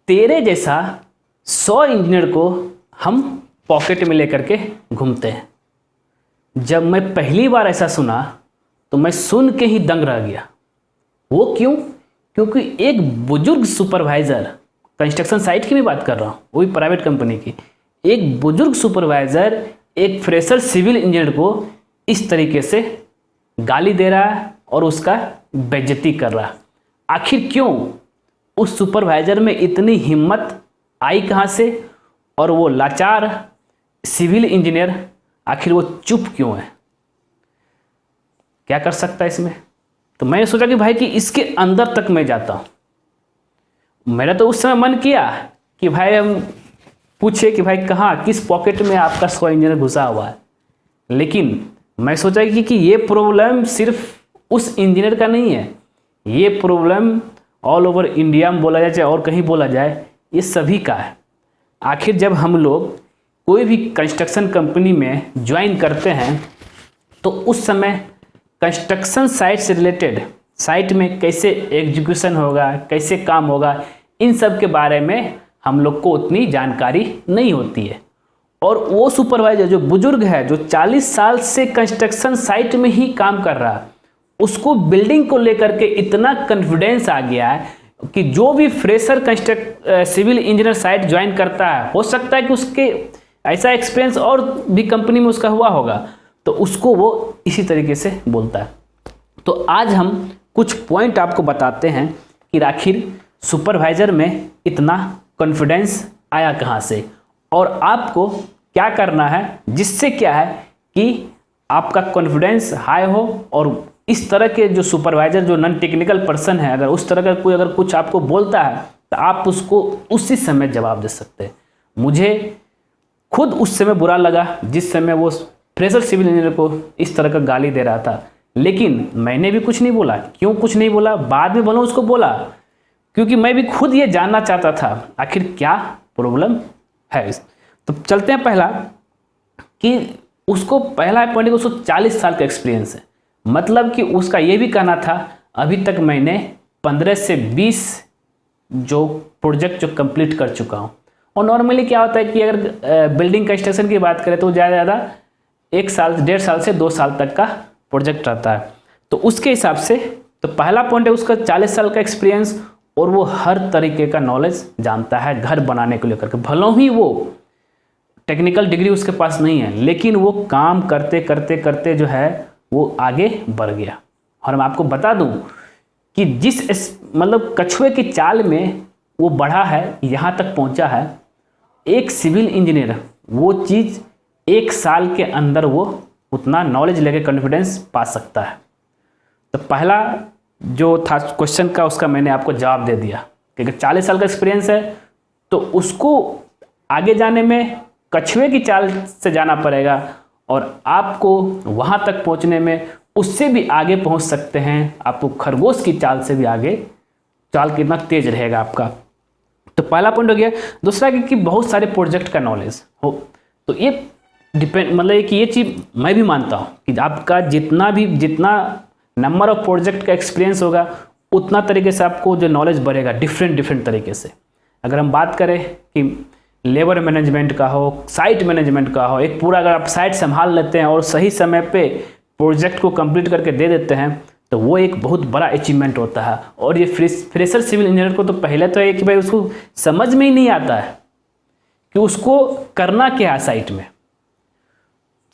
तेरे जैसा 100 इंजीनियर को हम पॉकेट में लेकर के घूमते हैं। जब मैं पहली बार ऐसा सुना तो मैं सुन के ही दंग रह गया। वो क्यों? क्योंकि एक बुजुर्ग सुपरवाइज़र, कंस्ट्रक्शन साइट की भी बात कर रहा हूँ, वो भी प्राइवेट कंपनी की, एक बुजुर्ग सुपरवाइज़र एक फ्रेशर सिविल इंजीनियर को इस तरीके से गाली दे रहा है और उसका बेइज्जती कर रहा है। आखिर क्यों? उस सुपरवाइज़र में इतनी हिम्मत आई कहाँ से? और वो लाचार सिविल इंजीनियर आखिर वो चुप क्यों है? क्या कर सकता है इसमें? तो मैंने सोचा कि भाई कि इसके अंदर तक मैं जाता हूँ। मेरा तो उस समय मन किया कि भाई हम पूछे कि भाई कहाँ, किस पॉकेट में आपका 100 इंजीनियर घुसा हुआ है। लेकिन मैं सोचा कि ये प्रॉब्लम सिर्फ उस इंजीनियर का नहीं है, ये प्रॉब्लम ऑल ओवर इंडिया में बोला जाए चाहे और कहीं बोला जाए, ये सभी का है। आखिर जब हम लोग कोई भी कंस्ट्रक्शन कंपनी में ज्वाइन करते हैं तो उस समय कंस्ट्रक्शन साइट से रिलेटेड, साइट में कैसे एग्जीक्यूशन होगा, कैसे काम होगा, इन सब के बारे में हम लोग को उतनी जानकारी नहीं होती है। और वो सुपरवाइजर जो बुजुर्ग है, जो 40 साल से कंस्ट्रक्शन साइट में ही काम कर रहा है, उसको बिल्डिंग को लेकर के इतना कॉन्फिडेंस आ गया है कि जो भी fresher civil engineer site join करता है, हो सकता है कि उसके ऐसा एक्सपीरियंस और भी कंपनी में उसका हुआ होगा, तो उसको वो इसी तरीके से बोलता है। तो आज हम कुछ पॉइंट आपको बताते हैं कि आखिर सुपरवाइज़र में इतना कॉन्फिडेंस आया कहाँ से और आपको क्या करना है जिससे क्या है कि आपका कॉन्फिडेंस हाई हो और इस तरह के जो सुपरवाइज़र, जो नॉन टेक्निकल पर्सन है, अगर उस तरह का कोई अगर कुछ आपको बोलता है तो आप उसको उसी समय जवाब दे सकते हैं। मुझे खुद उस समय बुरा लगा जिस समय वो फ्रेशर सिविल इंजीनियर को इस तरह का गाली दे रहा था, लेकिन मैंने भी कुछ नहीं बोला। क्यों कुछ नहीं बोला? बाद में बोला उसको बोला, क्योंकि मैं भी खुद ये जानना चाहता था आखिर क्या प्रॉब्लम है। तो चलते हैं पहला कि उसको पहला पॉइंट, उसको 40 साल का एक्सपीरियंस है। मतलब कि उसका ये भी कहना था अभी तक मैंने 15 से 20 जो प्रोजेक्ट जो कंप्लीट कर चुका हूँ। और नॉर्मली क्या होता है कि अगर बिल्डिंग कंस्ट्रक्शन की बात करें तो ज़्यादा से ज़्यादा 1 साल, 1.5 साल से 2 साल तक का प्रोजेक्ट रहता है। तो उसके हिसाब से तो पहला पॉइंट है उसका 40 साल का एक्सपीरियंस और वो हर तरीके का नॉलेज जानता है घर बनाने को लेकर के। भले ही वो टेक्निकल डिग्री उसके पास नहीं है, लेकिन वो काम करते करते करते जो है वो आगे बढ़ गया। और मैं आपको बता दूं कि मतलब कछुए की चाल में वो बढ़ा है, यहाँ तक पहुँचा है। एक सिविल इंजीनियर वो चीज़ 1 साल के अंदर वो उतना नॉलेज लेके कॉन्फिडेंस पा सकता है। तो पहला जो था क्वेश्चन का, उसका मैंने आपको जवाब दे दिया कि 40 साल का एक्सपीरियंस है तो उसको आगे जाने में कछुए की चाल से जाना पड़ेगा और आपको वहाँ तक पहुँचने में उससे भी आगे पहुँच सकते हैं। आपको खरगोश की चाल से भी आगे, चाल कितना तेज रहेगा आपका। तो पहला पॉइंट हो गया। दूसरा कि बहुत सारे प्रोजेक्ट का नॉलेज हो, तो ये डिपेंड, मतलब कि ये चीज़ मैं भी मानता हूँ कि आपका जितना नंबर ऑफ प्रोजेक्ट का एक्सपीरियंस होगा उतना तरीके से आपको जो नॉलेज बढ़ेगा डिफरेंट तरीके से। अगर हम बात करें कि लेबर मैनेजमेंट का हो, साइट मैनेजमेंट का हो, एक पूरा अगर आप साइट संभाल लेते हैं और सही समय पे प्रोजेक्ट को कंप्लीट करके दे देते हैं तो वो एक बहुत बड़ा अचीवमेंट होता है। और ये फ्रेशर सिविल इंजीनियर को तो पहले तो एक भाई उसको समझ में ही नहीं आता है कि उसको करना क्या है साइट में।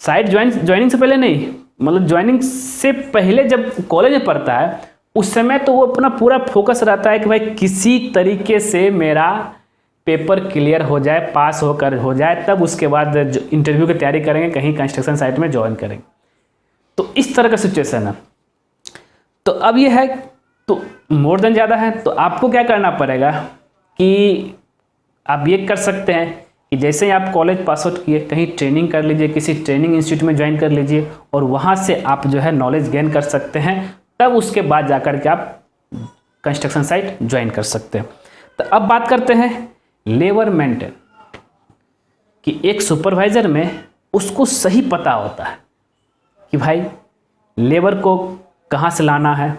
साइट ज्वाइनिंग से पहले नहीं, मतलब ज्वाइनिंग से पहले जब कॉलेज में पढ़ता है उस समय तो वो अपना पूरा फोकस रहता है कि भाई किसी तरीके से मेरा पेपर क्लियर हो जाए, पास होकर हो जाए, तब उसके बाद इंटरव्यू की तैयारी करेंगे, कहीं कंस्ट्रक्शन साइट में ज्वाइन करेंगे। तो इस तरह का सिचुएशन है। तो अब ये है तो मोर देन ज़्यादा है, तो आपको क्या करना पड़ेगा कि आप ये कर सकते हैं कि जैसे ही आप कॉलेज पास आउट किए, कहीं ट्रेनिंग कर लीजिए, किसी ट्रेनिंग इंस्टीट्यूट में ज्वाइन कर लीजिए और वहाँ से आप जो है नॉलेज गेन कर सकते हैं। तब उसके बाद जाकर के आप कंस्ट्रक्शन साइट ज्वाइन कर सकते हैं। तो अब बात करते हैं लेबर मेंटेन कि एक सुपरवाइज़र में उसको सही पता होता है कि भाई लेबर को कहाँ से लाना है,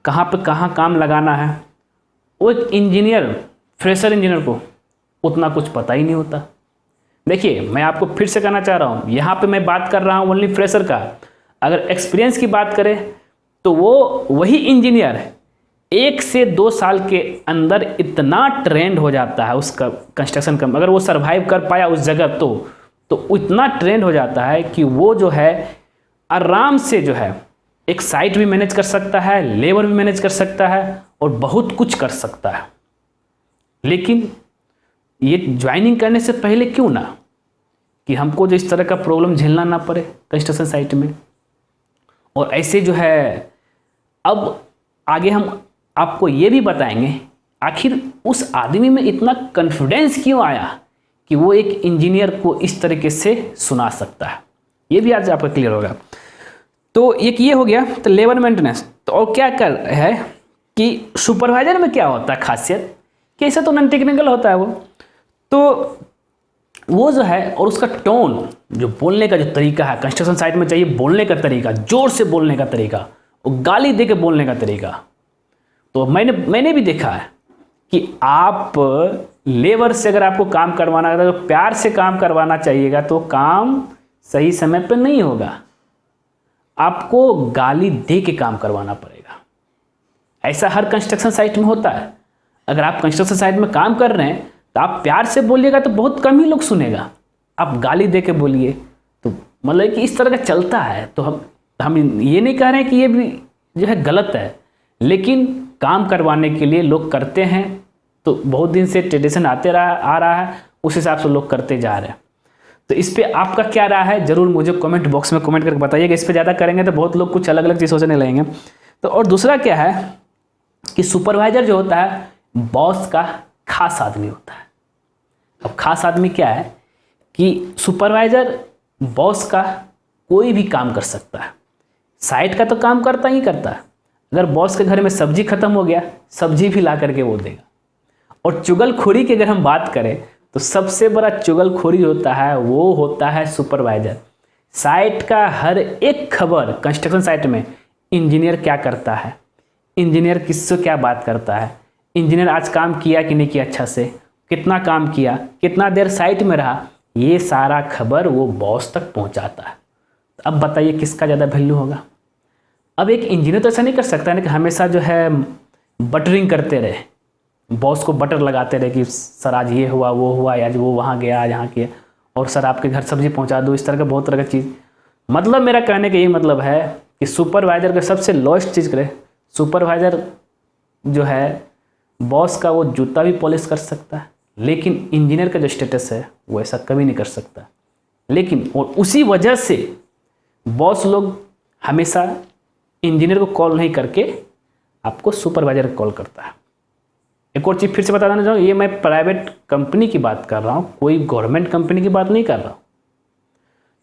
कहाँ पे कहाँ काम लगाना है। वो एक इंजीनियर, फ्रेशर इंजीनियर को उतना कुछ पता ही नहीं होता। देखिए, मैं आपको फिर से कहना चाह रहा हूँ, यहाँ पे मैं बात कर रहा हूँ ओनली फ्रेशर का। अगर एक्सपीरियंस की बात करें तो वो वही इंजीनियर 1 से 2 साल के अंदर इतना ट्रेंड हो जाता है उसका कंस्ट्रक्शन का, अगर वो सरवाइव कर पाया उस जगह तो इतना ट्रेंड हो जाता है कि वो जो है आराम से जो है एक साइट भी मैनेज कर सकता है, लेबर भी मैनेज कर सकता है और बहुत कुछ कर सकता है। लेकिन ये ज्वाइनिंग करने से पहले क्यों ना कि हमको जो इस तरह का प्रॉब्लम झेलना ना पड़े कंस्ट्रक्शन साइट में। और ऐसे जो है अब आगे हम आपको ये भी बताएंगे आखिर उस आदमी में इतना कॉन्फिडेंस क्यों आया कि वो एक इंजीनियर को इस तरीके से सुना सकता है, ये भी आज आपका क्लियर होगा। तो एक ये हो गया तो लेबर मेंटेनेंस। तो और क्या कर है कि सुपरवाइजर में क्या होता है खासियत कि ऐसा तो नॉन टेक्निकल होता है वो जो है और उसका टोन, जो बोलने का जो तरीका है कंस्ट्रक्शन साइट में चाहिए, बोलने का तरीका, जोर से बोलने का तरीका और गाली दे के बोलने का तरीका। तो मैंने भी देखा है कि आप लेबर से अगर आपको काम करवाना है तो प्यार से काम करवाना चाहिएगा तो काम सही समय पर नहीं होगा, आपको गाली दे के काम करवाना पड़ेगा। ऐसा हर कंस्ट्रक्शन साइट में होता है। अगर आप कंस्ट्रक्शन साइट में काम कर रहे हैं तो आप प्यार से बोलिएगा तो बहुत कम ही लोग सुनेगा, आप गाली दे के बोलिए तो मतलब कि इस तरह का चलता है। तो हम ये नहीं कह रहे हैं कि ये भी जो है गलत है, लेकिन काम करवाने के लिए लोग करते हैं तो बहुत दिन से ट्रेडिशन आ रहा है, उस हिसाब से लोग करते जा रहे हैं। तो इस पर आपका क्या राय है ज़रूर मुझे कमेंट बॉक्स में कमेंट करके बताइएगा। इस पर ज़्यादा करेंगे तो बहुत लोग कुछ अलग अलग चीज़ सोचने लगेंगे। तो और दूसरा क्या है कि सुपरवाइजर जो होता है बॉस का खास आदमी होता है। अब खास आदमी क्या है कि सुपरवाइजर बॉस का कोई भी काम कर सकता है, साइट का तो काम करता ही करता है। अगर बॉस के घर में सब्जी खत्म हो गया, सब्जी भी ला करके वो देगा। और चुगलखोरी की अगर हम बात करें तो सबसे बड़ा चुगलखोरी होता है वो होता है सुपरवाइजर। साइट का हर एक खबर कंस्ट्रक्शन साइट में इंजीनियर क्या करता है, इंजीनियर किससे क्या बात करता है, इंजीनियर आज काम किया कि नहीं किया, अच्छा से कितना काम किया, कितना देर साइट में रहा, ये सारा खबर वो बॉस तक पहुंचाता है। तो अब बताइए किसका ज़्यादा वैल्यू होगा। अब एक इंजीनियर तो ऐसा नहीं कर सकता है ना कि हमेशा जो है बटरिंग करते रहे, बॉस को बटर लगाते रहे कि सर आज ये हुआ वो हुआ, आज वो वहाँ गया आज यहाँ किया, और सर आपके घर सब्जी पहुँचा दो, इस तरह का बहुत तरह का चीज़। मतलब मेरा कहने का यही मतलब है कि सुपरवाइज़र का सबसे लोएस्ट चीज़ करे, सुपरवाइज़र जो है बॉस का वो जूता भी पॉलिश कर सकता है, लेकिन इंजीनियर का जो स्टेटस है वो ऐसा कभी नहीं कर सकता। लेकिन और उसी वजह से बॉस लोग हमेशा इंजीनियर को कॉल नहीं करके आपको सुपरवाइजर को कॉल करता है। एक और चीज़ फिर से बता देना चाहूँ, ये मैं प्राइवेट कंपनी की बात कर रहा हूँ, कोई गवर्नमेंट कंपनी की बात नहीं कर रहा हूँ।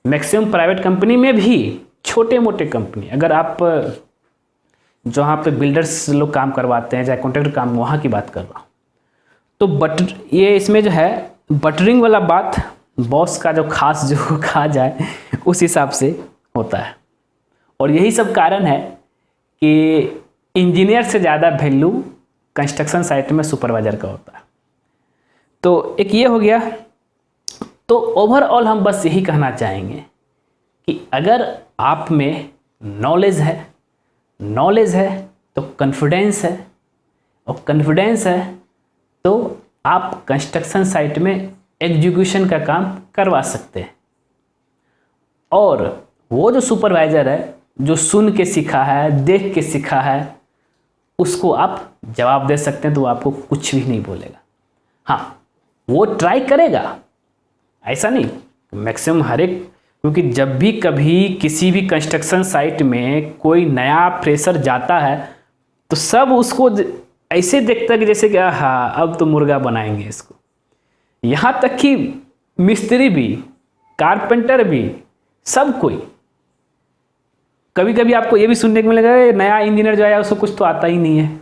मैक्सिमम प्राइवेट कंपनी में भी छोटे मोटे कंपनी, अगर आप जहाँ पे बिल्डर्स लोग काम करवाते हैं चाहे कॉन्ट्रैक्टर काम, वहाँ की बात कर रहा हूँ। तो ये इसमें जो है बटरिंग वाला बात बॉस का जो खास जो कहा जाए उस हिसाब से होता है। और यही सब कारण है कि इंजीनियर से ज़्यादा वैल्यू कंस्ट्रक्शन साइट में सुपरवाइजर का होता है। तो एक ये हो गया। तो ओवरऑल हम बस यही कहना चाहेंगे कि अगर आप में नॉलेज है तो कॉन्फिडेंस है, और कॉन्फिडेंस है तो आप कंस्ट्रक्शन साइट में एग्जीक्यूशन का काम करवा सकते हैं। और वो जो सुपरवाइज़र है जो सुन के सीखा है, देख के सीखा है, उसको आप जवाब दे सकते हैं तो वो आपको कुछ भी नहीं बोलेगा। हाँ, वो ट्राई करेगा, ऐसा नहीं मैक्सिमम हर एक, क्योंकि जब भी कभी किसी भी कंस्ट्रक्शन साइट में कोई नया फ्रेशर जाता है तो सब उसको ऐसे देखता है कि जैसे कि हाँ अब तो मुर्गा बनाएंगे इसको। यहाँ तक कि मिस्त्री भी, कारपेंटर भी, सब कोई। कभी कभी आपको ये भी सुनने को मिलेगा नया इंजीनियर जो आया उसको कुछ तो आता ही नहीं है,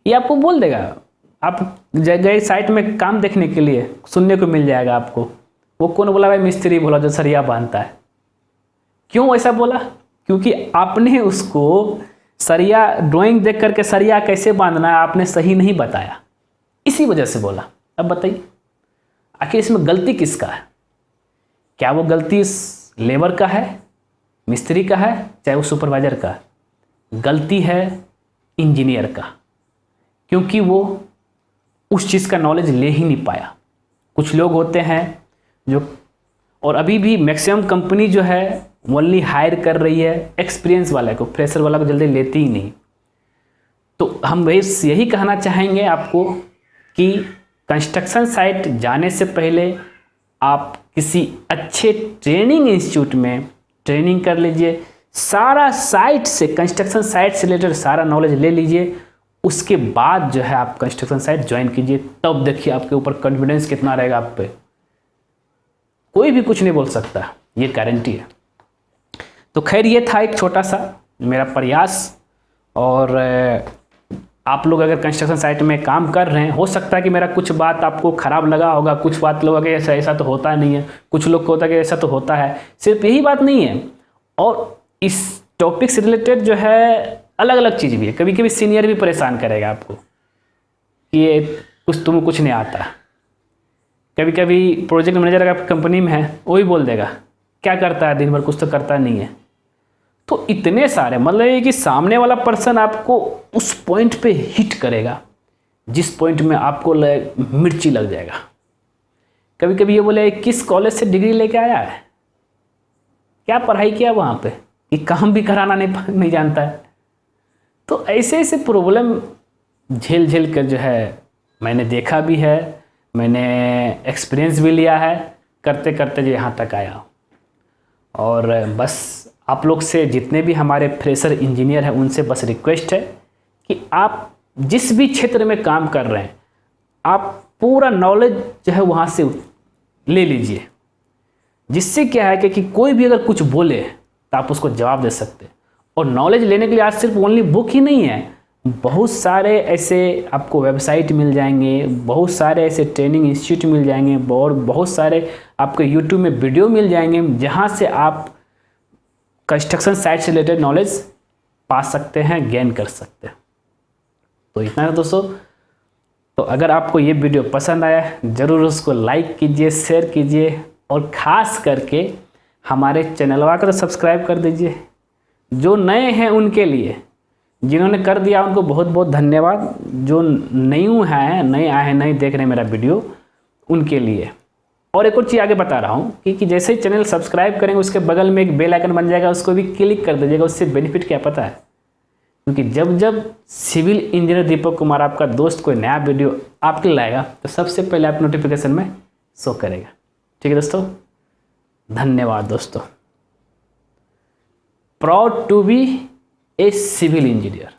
ये आपको बोल देगा। आप गए साइट में काम देखने के लिए, सुनने को मिल जाएगा आपको, वो कौन बोला भाई, मिस्त्री बोला जो सरिया बांधता है। क्यों ऐसा बोला? क्योंकि आपने उसको सरिया ड्राइंग देख करके सरिया कैसे बांधना है आपने सही नहीं बताया, इसी वजह से बोला। अब बताइए आखिर इसमें गलती किसका है? क्या वो गलती इस लेबर का है, मिस्त्री का है, चाहे वो सुपरवाइजर का है? गलती है इंजीनियर का, क्योंकि वो उस चीज़ का नॉलेज ले ही नहीं पाया। कुछ लोग होते हैं जो, और अभी भी मैक्सिमम कंपनी जो है ओनली हायर कर रही है एक्सपीरियंस वाले को, फ्रेशर वाला को जल्दी लेती ही नहीं। तो हम यही कहना चाहेंगे आपको कि कंस्ट्रक्शन साइट जाने से पहले आप किसी अच्छे ट्रेनिंग इंस्टीट्यूट में ट्रेनिंग कर लीजिए, सारा साइट से, कंस्ट्रक्शन साइट से रिलेटेड सारा नॉलेज ले लीजिए। उसके बाद जो है आप कंस्ट्रक्शन साइट ज्वाइन कीजिए, तब देखिए आपके ऊपर कॉन्फिडेंस कितना रहेगा आप पे। कोई भी कुछ नहीं बोल सकता, ये गारंटी है। तो खैर ये था एक छोटा सा मेरा प्रयास। और आप लोग अगर कंस्ट्रक्शन साइट में काम कर रहे हैं, हो सकता है कि मेरा कुछ बात आपको ख़राब लगा होगा, कुछ बात लोग कि ऐसा तो होता नहीं है, कुछ लोग को होता है कि ऐसा तो होता है। सिर्फ यही बात नहीं है, और इस टॉपिक से रिलेटेड जो है अलग अलग चीज़ भी है। कभी कभी सीनियर भी परेशान करेगा आपको कि ये तुम्हें कुछ नहीं आता। कभी कभी प्रोजेक्ट मैनेजर अगर कंपनी में है वो भी बोल देगा क्या करता है दिन भर, कुछ तो करता नहीं है। तो इतने सारे, मतलब ये कि सामने वाला पर्सन आपको उस पॉइंट पे हिट करेगा जिस पॉइंट में आपको मिर्ची लग जाएगा। कभी कभी ये बोले किस कॉलेज से डिग्री लेके आया है, क्या पढ़ाई किया वहाँ पे, कि काम भी कराना नहीं जानता है। तो ऐसे ऐसे प्रॉब्लम झेल झेल कर जो है मैंने देखा भी है, मैंने एक्सपीरियंस भी लिया है, करते करते जो यहाँ तक आया। और बस आप लोग से, जितने भी हमारे फ्रेशर इंजीनियर हैं, उनसे बस रिक्वेस्ट है कि आप जिस भी क्षेत्र में काम कर रहे हैं, आप पूरा नॉलेज जो है वहाँ से ले लीजिए, जिससे क्या है कि कोई भी अगर कुछ बोले तो आप उसको जवाब दे सकते हैं। और नॉलेज लेने के लिए आज सिर्फ ओनली बुक ही नहीं है, बहुत सारे ऐसे आपको वेबसाइट मिल जाएंगे, बहुत सारे ऐसे ट्रेनिंग इंस्टीट्यूट मिल जाएंगे, और बहुत सारे आपको यूट्यूब में वीडियो मिल जाएंगे जहाँ से आप कंस्ट्रक्शन साइट से रिलेटेड नॉलेज पा सकते हैं, गेन कर सकते हैं। तो इतना है दोस्तों। तो अगर आपको ये वीडियो पसंद आया ज़रूर उसको लाइक कीजिए, शेयर कीजिए, और ख़ास करके हमारे चैनलवा को तो सब्सक्राइब कर दीजिए। जो नए हैं उनके लिए, जिन्होंने कर दिया उनको बहुत बहुत धन्यवाद। जो नए आए हैं, नहीं देख रहे मेरा वीडियो, उनके लिए। और एक और चीज़ आगे बता रहा हूँ कि जैसे ही चैनल सब्सक्राइब करेंगे उसके बगल में एक बेल आइकन बन जाएगा, उसको भी क्लिक कर दीजिएगा। उससे बेनिफिट क्या पता है, क्योंकि जब जब सिविल इंजीनियर दीपक कुमार आपका दोस्त कोई नया वीडियो आपके लाएगा तो सबसे पहले आप नोटिफिकेशन में शो करेगा। ठीक है दोस्तों, धन्यवाद दोस्तों। Proud to be a civil engineer.